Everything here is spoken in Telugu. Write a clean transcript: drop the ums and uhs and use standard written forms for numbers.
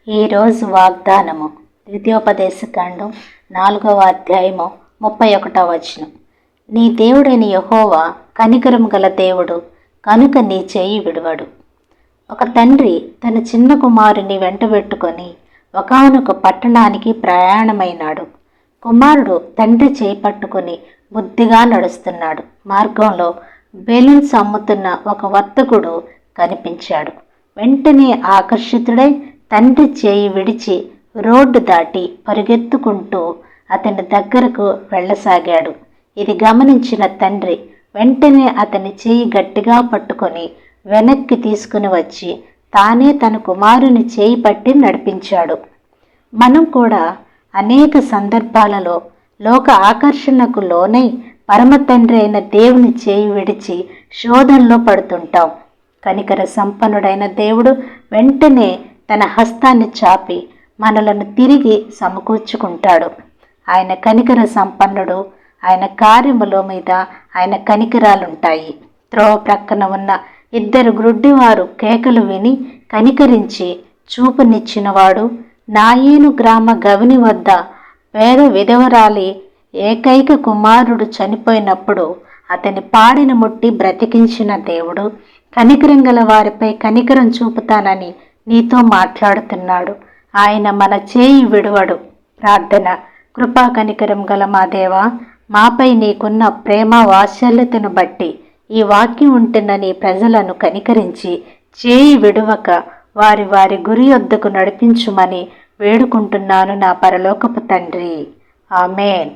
ఈరోజు వాగ్దానము ద్వితీయోపదేశకాండం 4వ అధ్యాయము 31వ వచనం. నీ దేవుడైన యెహోవా కనికరము గల దేవుడు కనుక నీ చేయి విడువడు. ఒక తండ్రి తన చిన్న కుమారుని వెంటబెట్టుకొని ఒకానొక పట్టణానికి ప్రయాణమైనాడు. కుమారుడు తండ్రి చేయి పట్టుకుని బుద్ధిగా నడుస్తున్నాడు. మార్గంలో బెలూన్స్ అమ్ముతున్న ఒక వర్తకుడు కనిపించాడు. వెంటనే ఆకర్షితుడై తండ్రి చేయి విడిచి రోడ్డు దాటి పరుగెత్తుకుంటూ అతని దగ్గరకు వెళ్ళసాగాడు. ఇది గమనించిన తండ్రి వెంటనే అతని చేయి గట్టిగా పట్టుకొని వెనక్కి తీసుకుని వచ్చి తానే తన కుమారుని చేయి పట్టి నడిపించాడు. మనం కూడా అనేక సందర్భాలలో లోక ఆకర్షణకు లోనై పరమ తండ్రి అయిన దేవుని చేయి విడిచి శోధనలో పడుతుంటాం. కనికర సంపన్నుడైన దేవుడు వెంటనే తన హస్తాన్ని చాపి మనలను తిరిగి సమకూర్చుకుంటాడు. ఆయన కనికర సంపన్నుడు. ఆయన కార్యముల మీద ఆయన కనికరాలుంటాయి. త్రోవ ప్రక్కన ఉన్న ఇద్దరు గ్రుడ్డివారు కేకలు విని కనికరించి చూపునిచ్చినవాడు, నాయీను గ్రామ గవిని వద్ద పేద విధవరాలి ఏకైక కుమారుడు చనిపోయినప్పుడు అతని పాడిని ముట్టి బ్రతికించిన దేవుడు కనికరం గల వారిపై కనికరం చూపుతానని నీతో మాట్లాడుతున్నాడు. ఆయన మన చేయి విడువడు. ప్రార్థన. కృపా కనికరం గల మా దేవా, మాపై నీకున్న ప్రేమ వాత్సల్యతను బట్టి ఈ వాక్యం ఉంటున్న నీ ప్రజలను కనికరించి చేయి విడువక వారి వారి గురి వద్దకు నడిపించుమని వేడుకుంటున్నాను నా పరలోకపు తండ్రి. ఆమేన్.